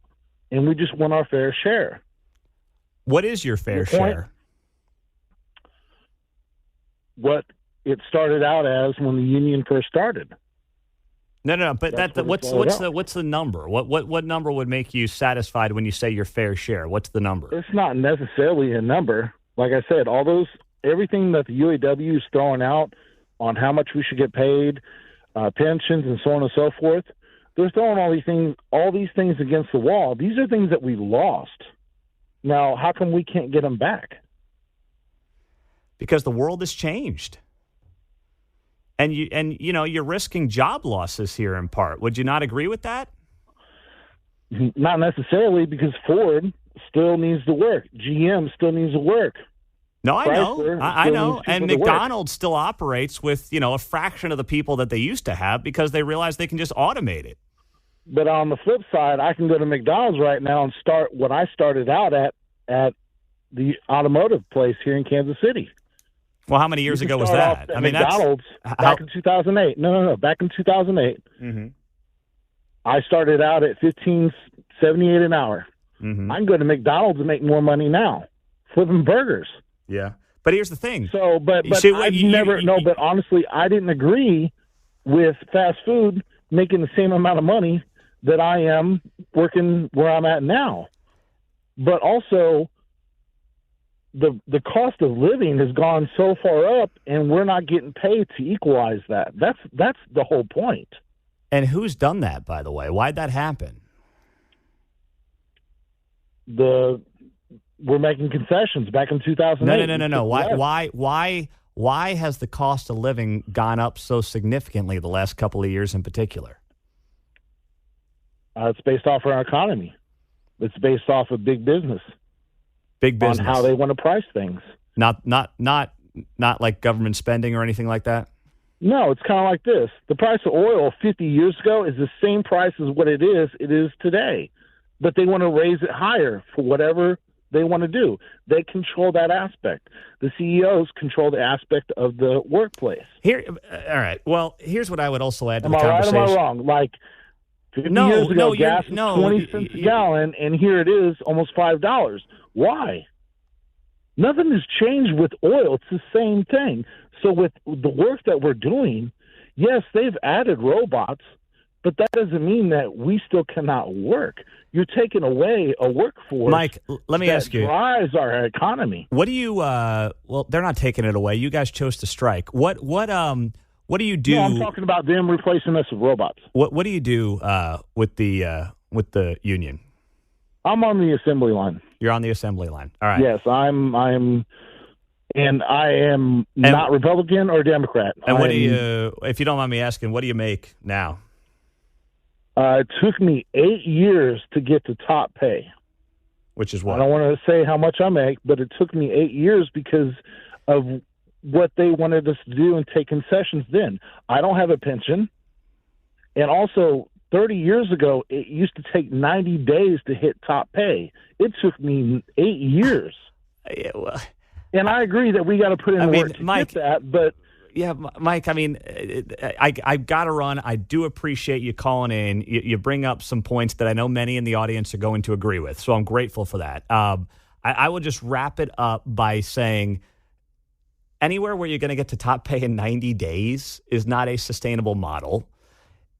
and we just want our fair share. What is your fair share? What it started out as when the union first started. No. But what's the number? What number would make you satisfied when you say your fair share? What's the number? It's not necessarily a number. Like I said, everything that the UAW is throwing out on how much we should get paid, pensions, and so on and so forth. They're throwing all these things against the wall. These are things that we lost. Now, how come we can't get them back? Because the world has changed. And you're risking job losses here in part. Would you not agree with that? Not necessarily, because Ford still needs to work. GM still needs to work. No, I know. I know. And McDonald's still operates with, a fraction of the people that they used to have because they realize they can just automate it. But on the flip side, I can go to McDonald's right now and start what I started out at the automotive place here in Kansas City. Well, how many years ago was that? I mean, McDonald's back in 2008. No, back in 2008. Mm-hmm. I started out at $15.78 an hour. Mm-hmm. I can go to McDonald's and make more money now, flipping burgers. Yeah, but here's the thing. So, but honestly, I didn't agree with fast food making the same amount of money that I am working where I'm at now. But also, the cost of living has gone so far up, and we're not getting paid to equalize that. That's the whole point. And who's done that, by the way? Why'd that happen? We're making concessions back in 2008. No. Why has the cost of living gone up so significantly the last couple of years in particular? It's based off our economy. It's based off of big business. Big business. On how they want to price things. Not like government spending or anything like that? No, it's kind of like this. The price of oil 50 years ago is the same price as what it is today. But they want to raise it higher for whatever they want to do. They control that aspect. The CEOs control the aspect of the workplace. All right. Well, here's what I would also add to am the conversation. Right, am I wrong? Like 50 years ago, gas was 20 cents a gallon, and here it is almost $5. Why? Nothing has changed with oil. It's the same thing. So with the work that we're doing, yes, they've added robots, but that doesn't mean that we still cannot work. You're taking away a workforce, Mike, let me ask you, drives our economy. What do you? Well, they're not taking it away. You guys chose to strike. What do you do? No, I'm talking about them replacing us with robots. What do you do with the union? I'm on the assembly line. You're on the assembly line. All right. Yes, and I am not Republican or Democrat. And what do you, if you don't mind me asking, what do you make now? It took me 8 years to get to top pay. Which is what? I don't want to say how much I make, but it took me 8 years because of what they wanted us to do and take concessions then. I don't have a pension. And also, 30 years ago, it used to take 90 days to hit top pay. It took me 8 years. Yeah, well, and I agree that we got to put in work to get that, but... Yeah, Mike, I mean, I got to run. I do appreciate you calling in. You bring up some points that I know many in the audience are going to agree with, so I'm grateful for that. I will just wrap it up by saying anywhere where you're going to get to top pay in 90 days is not a sustainable model.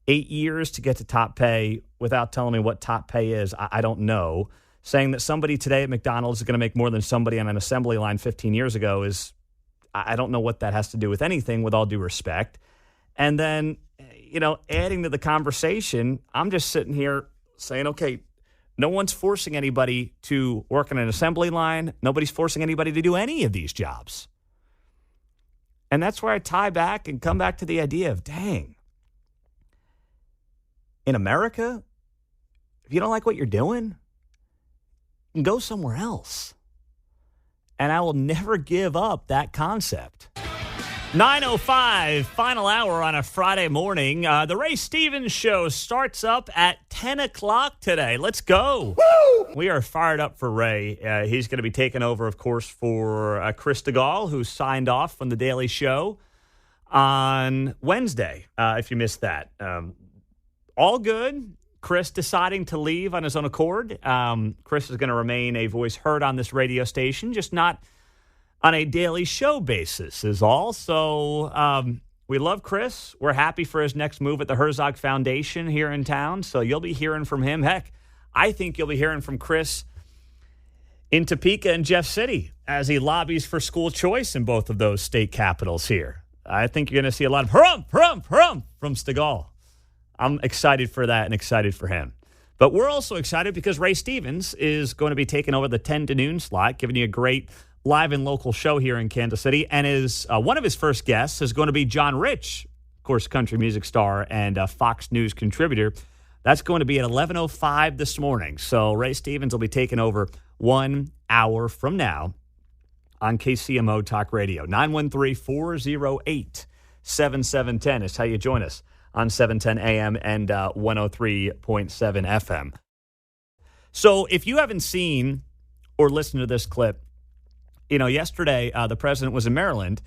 8 years to get to top pay without telling me what top pay is, I don't know. Saying that somebody today at McDonald's is going to make more than somebody on an assembly line 15 years ago is... I don't know what that has to do with anything, with all due respect. And then, adding to the conversation, I'm just sitting here saying, okay, no one's forcing anybody to work on an assembly line. Nobody's forcing anybody to do any of these jobs. And that's where I tie back and come back to the idea of, dang, in America, if you don't like what you're doing, you can go somewhere else. And I will never give up that concept. 9:05, final hour on a Friday morning. The Ray Stevens Show starts up at 10 o'clock today. Let's go. Woo! We are fired up for Ray. He's going to be taking over, of course, for Chris DeGaulle, who signed off from The Daily Show. on Wednesday, if you missed that. All good. Chris deciding to leave on his own accord. Chris is going to remain a voice heard on this radio station, just not on a daily show basis is all. So we love Chris. We're happy for his next move at the Herzog Foundation here in town. So you'll be hearing from him. Heck, I think you'll be hearing from Chris in Topeka and Jeff City as he lobbies for school choice in both of those state capitals here. I think you're going to see a lot of hurrum from Stegall. I'm excited for that and excited for him. But we're also excited because Ray Stevens is going to be taking over the 10 to noon slot, giving you a great live and local show here in Kansas City. And one of his first guests is going to be John Rich, of course, country music star and Fox News contributor. That's going to be at 11:05 this morning. So Ray Stevens will be taking over 1 hour from now on KCMO Talk Radio. 913-408-7710 is how you join us on 710 AM and 103.7 FM. So if you haven't seen or listened to this clip, yesterday the president was in Maryland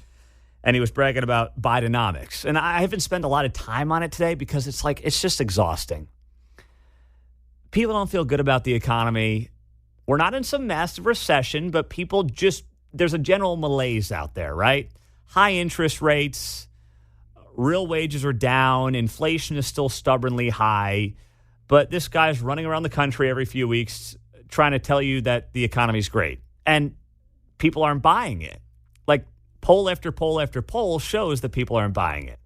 and he was bragging about Bidenomics. And I haven't spent a lot of time on it today because it's just exhausting. People don't feel good about the economy. We're not in some massive recession, but there's a general malaise out there, right? High interest rates, real wages are down, inflation is still stubbornly high, but this guy's running around the country every few weeks trying to tell you that the economy's great. And people aren't buying it. Like poll after poll after poll shows that people aren't buying it.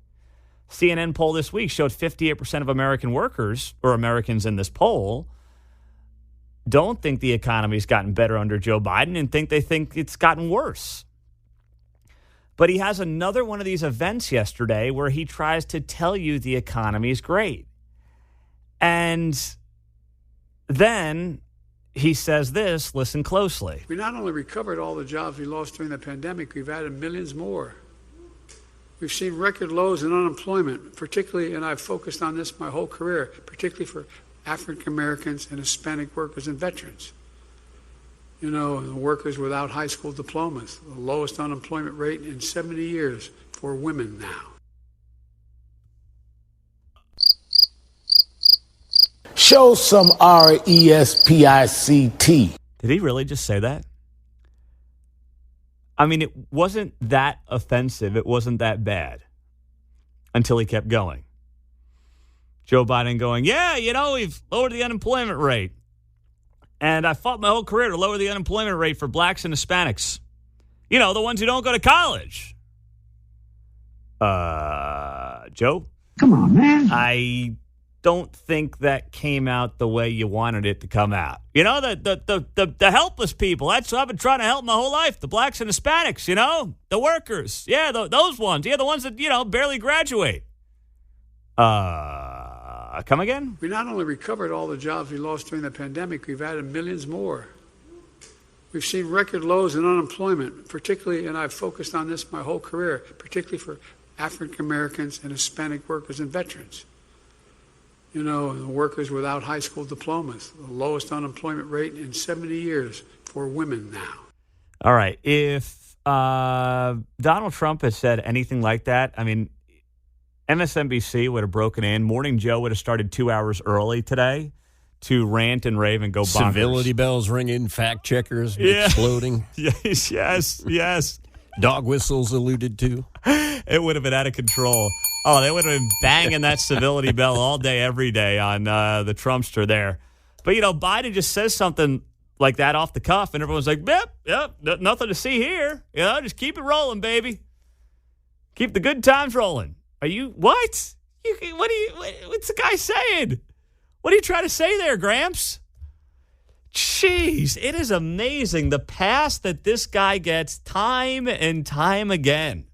CNN poll this week showed 58% of American workers, or Americans in this poll, don't think the economy's gotten better under Joe Biden and they think it's gotten worse. But he has another one of these events yesterday where he tries to tell you the economy is great. And then he says this, listen closely. We not only recovered all the jobs we lost during the pandemic, we've added millions more. We've seen record lows in unemployment, particularly, and I've focused on this my whole career, particularly for African Americans and Hispanic workers and veterans. Workers without high school diplomas, the lowest unemployment rate in 70 years for women now. Show some RESPICT. Did he really just say that? I mean, it wasn't that offensive. It wasn't that bad until he kept going. Joe Biden going, we've lowered the unemployment rate. And I fought my whole career to lower the unemployment rate for blacks and Hispanics. The ones who don't go to college. Joe? Come on, man. I don't think that came out the way you wanted it to come out. The helpless people. That's what I've been trying to help my whole life. The blacks and Hispanics, the workers. Yeah, those ones. Yeah, the ones that, barely graduate. Come again? We not only recovered all the jobs we lost during the pandemic, we've added millions more. We've seen record lows in unemployment, particularly, and I've focused on this my whole career, particularly for African Americans and Hispanic workers and veterans. The workers without high school diplomas, the lowest unemployment rate in 70 years for women now. All right. If Donald Trump had said anything like that, I mean, MSNBC would have broken in. Morning Joe would have started 2 hours early today to rant and rave and go bonkers. Civility bells ringing, fact checkers exploding. Yes. Dog whistles alluded to. It would have been out of control. Oh, they would have been banging that civility bell all day, every day on the Trumpster there. But, Biden just says something like that off the cuff, and everyone's like, yep, nothing to see here. Just keep it rolling, baby. Keep the good times rolling. Are you, what? What's the guy saying? What are you trying to say there, Gramps? Jeez, it is amazing the pass that this guy gets time and time again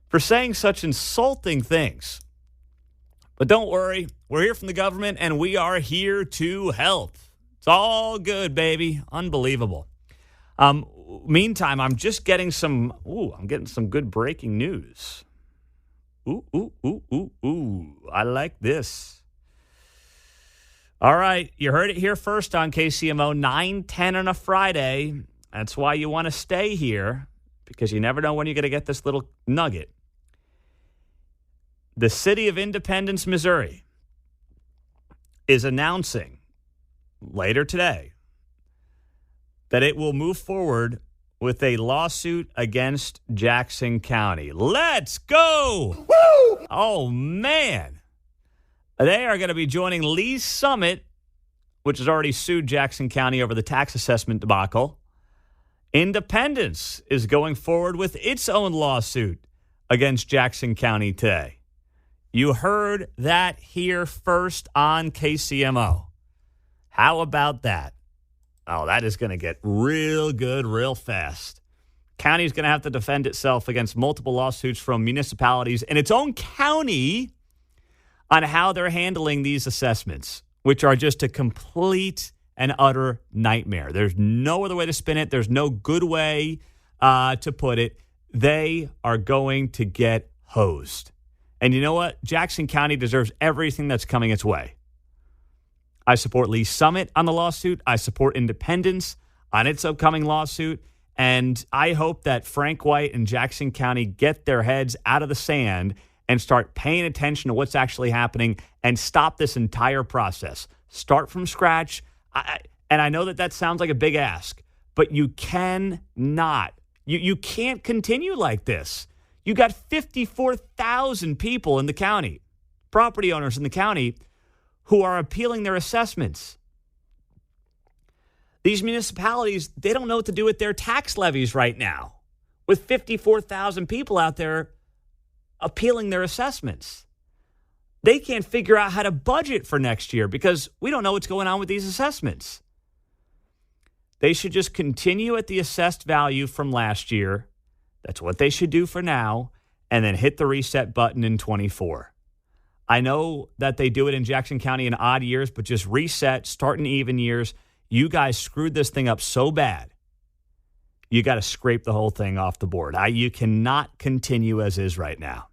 for saying such insulting things. But don't worry, we're here from the government, and we are here to help. It's all good, baby. Unbelievable. Meantime, I'm just getting some good breaking news. Ooh. I like this. All right, you heard it here first on KCMO, 9:10 on a Friday. That's why you want to stay here, because you never know when you're going to get this little nugget. The city of Independence, Missouri, is announcing later today that it will move forward with a lawsuit against Jackson County. Let's go! Woo! Oh, man. They are going to be joining Lee's Summit, which has already sued Jackson County over the tax assessment debacle. Independence is going forward with its own lawsuit against Jackson County today. You heard that here first on KCMO. How about that? Oh, that is going to get real good real fast. County's going to have to defend itself against multiple lawsuits from municipalities in its own county on how they're handling these assessments, which are just a complete and utter nightmare. There's no other way to spin it. There's no good way to put it. They are going to get hosed. And you know what? Jackson County deserves everything that's coming its way. I support Lee's Summit on the lawsuit. I support Independence on its upcoming lawsuit. And I hope that Frank White and Jackson County get their heads out of the sand and start paying attention to what's actually happening and stop this entire process. Start from scratch. And I know that sounds like a big ask, but you cannot. You can't continue like this. You got 54,000 people in the county, property owners in the county, who are appealing their assessments. These municipalities, they don't know what to do with their tax levies right now, with 54,000 people out there appealing their assessments. They can't figure out how to budget for next year because we don't know what's going on with these assessments. They should just continue at the assessed value from last year. That's what they should do for now, and then hit the reset button in 24. I know that they do it in Jackson County in odd years, but just reset, start in even years. You guys screwed this thing up so bad. You got to scrape the whole thing off the board. You cannot continue as is right now.